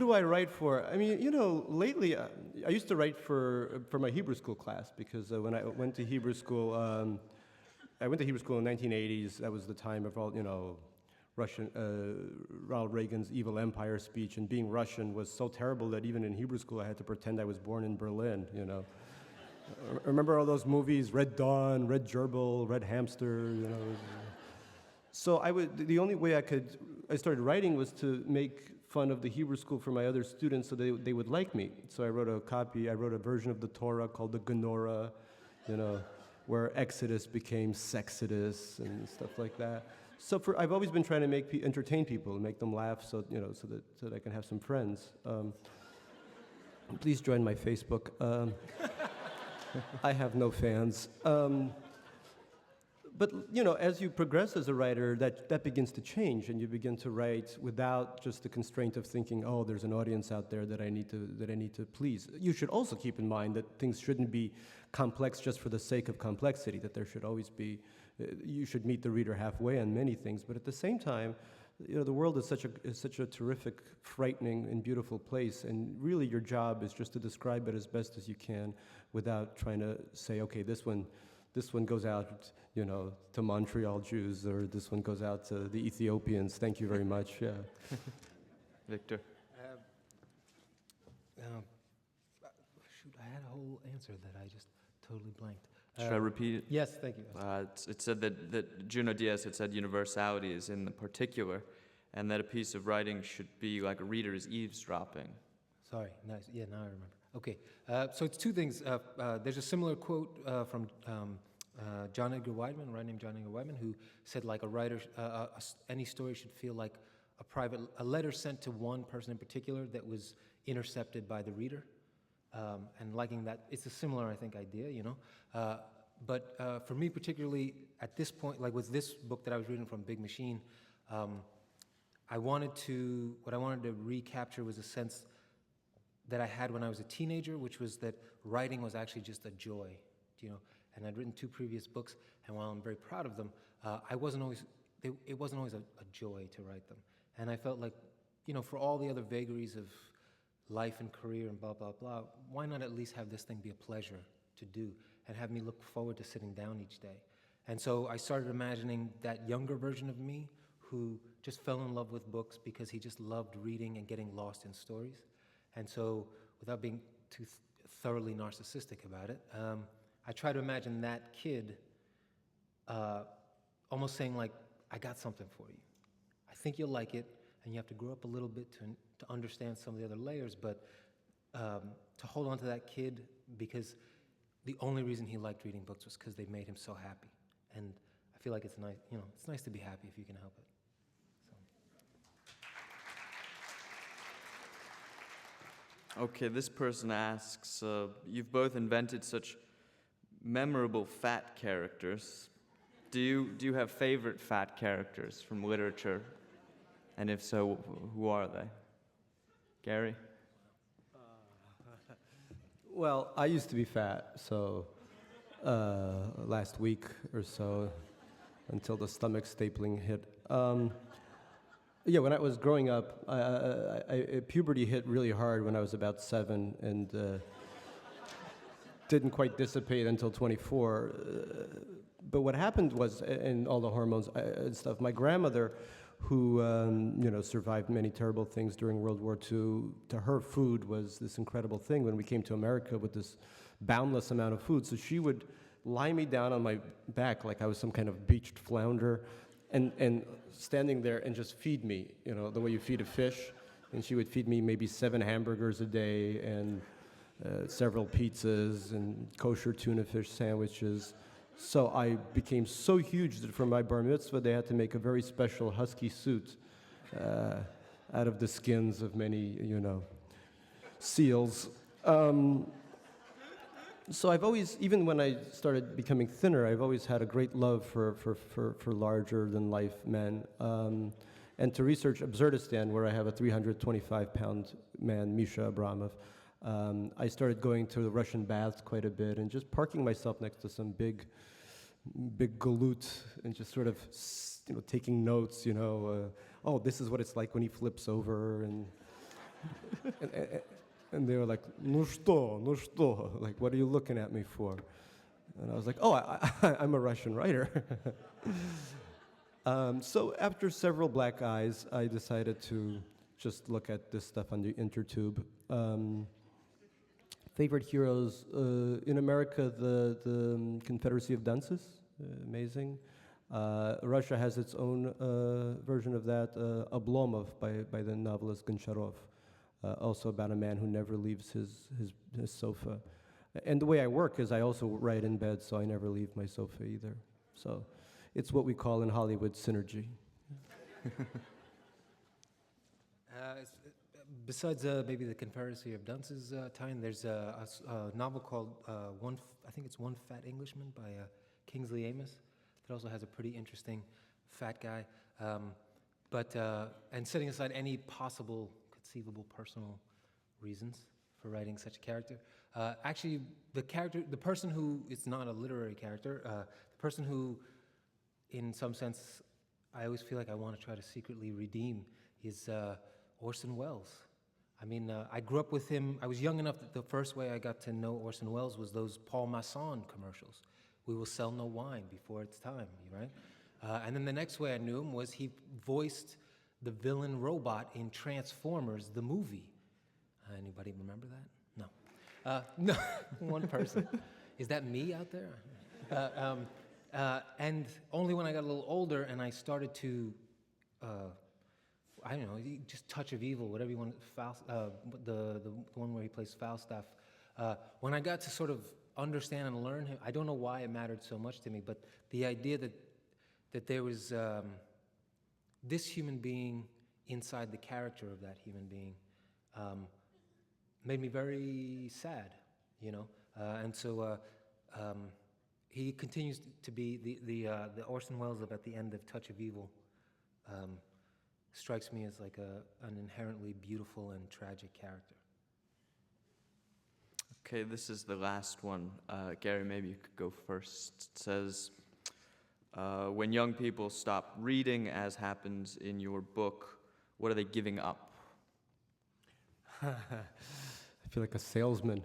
do I write for? I mean, lately I used to write for my Hebrew school class because when I went to Hebrew school, I went to Hebrew school in the 1980s. That was the time of all, Russian, Ronald Reagan's evil empire speech, and being Russian was so terrible that even in Hebrew school I had to pretend I was born in Berlin, Remember all those movies, Red Dawn, Red Gerbil, Red Hamster, So the only way I started writing was to make fun of the Hebrew school for my other students so they would like me. So I wrote a version of the Torah called the Genorah, where Exodus became Sexodus and stuff like that. So I've always been trying to entertain people, make them laugh, so that I can have some friends. Please join my Facebook. I have no fans. But as you progress as a writer, that begins to change, and you begin to write without just the constraint of thinking, oh, there's an audience out there that I need to please. You should also keep in mind that things shouldn't be complex just for the sake of complexity. That there should always be, you should meet the reader halfway on many things. But at the same time, the world is such a terrific, frightening, and beautiful place, and really your job is just to describe it as best as you can, without trying to say, okay, this one goes out, to Montreal Jews, or this one goes out to the Ethiopians. Thank you very much. Yeah. Victor. Shoot, I had a whole answer that I just totally blanked. Should I repeat it? Yes, thank you. It said that Junot Diaz had said universality is in the particular, and that a piece of writing should be like a reader's eavesdropping. Sorry, nice. Yeah, now I remember. Okay, so it's two things. There's a similar quote from John Edgar Wideman, a writer named John Edgar Wideman, who said like a writer, any story should feel like a letter sent to one person in particular that was intercepted by the reader. And liking that, it's a similar, I think, idea, But for me particularly, at this point, like with this book that I was reading from Big Machine, what I wanted to recapture was a sense that I had when I was a teenager, which was that writing was actually just a joy, And I'd written 2 previous books, and while I'm very proud of them, it wasn't always a joy to write them. And I felt like, for all the other vagaries of life and career and blah, blah, blah, why not at least have this thing be a pleasure to do and have me look forward to sitting down each day? And so I started imagining that younger version of me who just fell in love with books because he just loved reading and getting lost in stories. And so, without being too thoroughly narcissistic about it, I try to imagine that kid almost saying like, I got something for you. I think you'll like it, and you have to grow up a little bit to understand some of the other layers, but to hold on to that kid because the only reason he liked reading books was because they made him so happy. And I feel like it's nice, it's nice to be happy if you can help it. Okay, this person asks, you've both invented such memorable fat characters. Do you have favorite fat characters from literature? And if so, who are they? Gary? Well, I used to be fat, so last week or so, until the stomach stapling hit. Yeah, when I was growing up, puberty hit really hard when I was about 7, and didn't quite dissipate until 24. But what happened was, and all the hormones and stuff, my grandmother, who survived many terrible things during World War II, to her food was this incredible thing when we came to America with this boundless amount of food. So she would lie me down on my back like I was some kind of beached flounder, and standing there and just feed me, the way you feed a fish. And she would feed me maybe 7 hamburgers a day and several pizzas and kosher tuna fish sandwiches. So I became so huge that for my bar mitzvah, they had to make a very special husky suit out of the skins of many, seals. So I've always, even when I started becoming thinner, I've always had a great love for larger-than-life men. And to research Absurdistan, where I have a 325-pound man, Misha Abramov, I started going to the Russian baths quite a bit and just parking myself next to some big galoot and just sort of, taking notes, oh, this is what it's like when he flips over, and and they were like, "No что, like, what are you looking at me for?" And I was like, "Oh, I'm a Russian writer." So after several black eyes, I decided to just look at this stuff on the intertube. Favorite heroes in America, the Confederacy of Dunces, amazing. Russia has its own version of that, Oblomov by the novelist Goncharov, also about a man who never leaves his sofa. And the way I work is I also write in bed, so I never leave my sofa either. So it's what we call in Hollywood synergy. Besides maybe the Confederacy of Dunces tie-in, there's a novel called I think it's One Fat Englishman by Kingsley Amis that also has a pretty interesting fat guy. And setting aside any possible conceivable personal reasons for writing such a character, actually the person who is not a literary character, the person who, in some sense, I always feel like I want to try to secretly redeem is Orson Welles. I mean, I grew up with him. I was young enough that the first way I got to know Orson Welles was those Paul Masson commercials. We will sell no wine before it's time, right? And then the next way I knew him was he voiced the villain robot in Transformers, the movie. Anybody remember that? No. No, one person. Is that me out there? And only when I got a little older and I started to, I don't know, just Touch of Evil, whatever you want, the one where he plays Falstaff. When I got to sort of understand and learn him, I don't know why it mattered so much to me, but the idea that there was this human being inside the character of that human being made me very sad, you know? And so he continues to be the Orson Welles of at the end of Touch of Evil. Strikes me as like an inherently beautiful and tragic character. Okay, this is the last one. Gary, maybe you could go first. It says, when young people stop reading, as happens in your book, what are they giving up? I feel like a salesman.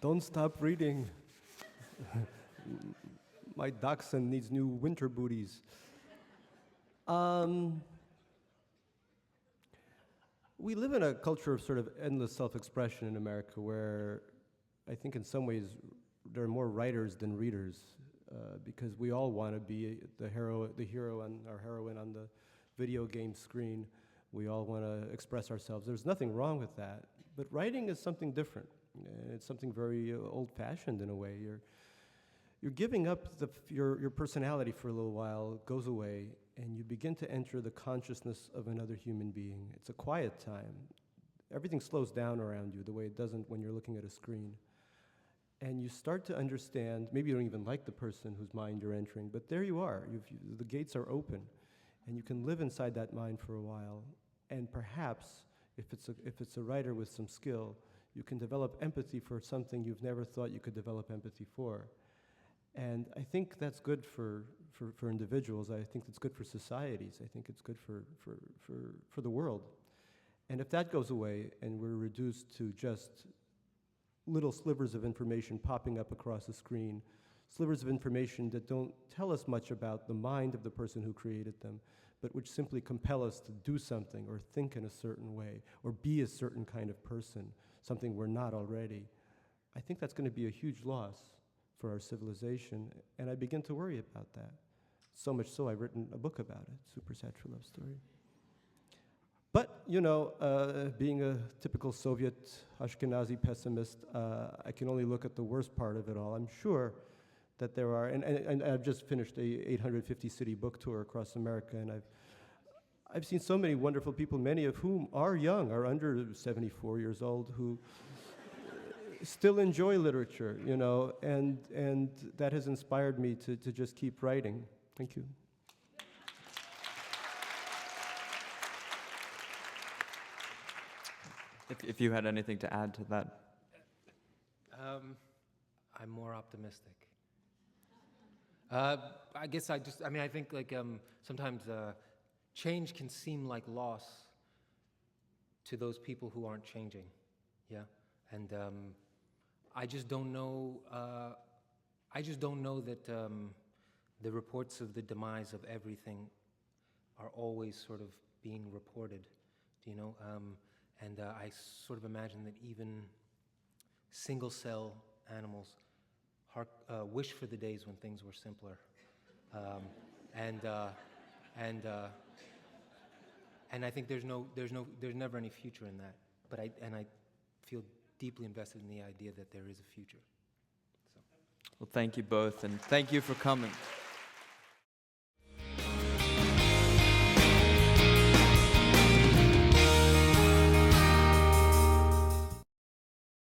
Don't stop reading. My dachshund needs new winter booties. We live in a culture of sort of endless self-expression in America where I think in some ways there are more writers than readers because we all want to be the hero and our heroine on the video game screen. We all want to express ourselves. There's nothing wrong with that. But writing is something different. It's something very old-fashioned in a way. You're giving up your personality for a little while, it goes away, and you begin to enter the consciousness of another human being. It's a quiet time. Everything slows down around you the way it doesn't when you're looking at a screen. And you start to understand, maybe you don't even like the person whose mind you're entering, but there you are. The gates are open, and you can live inside that mind for a while. And perhaps, if it's a writer with some skill, you can develop empathy for something you've never thought you could develop empathy for. And I think that's good for individuals. I think it's good for societies. I think it's good for the world. And if that goes away and we're reduced to just little slivers of information popping up across the screen, slivers of information that don't tell us much about the mind of the person who created them, but which simply compel us to do something or think in a certain way or be a certain kind of person, something we're not already, I think that's going to be a huge loss for our civilization, and I begin to worry about that. So much so I've written a book about it, Super Satchel Love Story. But, you know, being a typical Soviet Ashkenazi pessimist, I can only look at the worst part of it all. I'm sure that there are, and I've just finished a 850-city book tour across America, and I've seen so many wonderful people, many of whom are young, are under 74 years old, who still enjoy literature, you know, and that has inspired me to just keep writing. Thank you. If you had anything to add to that. I'm more optimistic. I guess I think like sometimes change can seem like loss to those people who aren't changing, yeah? And I just don't know, that the reports of the demise of everything are always sort of being reported, you know? And I sort of imagine that even single-cell animals wish for the days when things were simpler. And I think there's never any future in that. But I feel deeply invested in the idea that there is a future. So. Well, thank you both, and thank you for coming.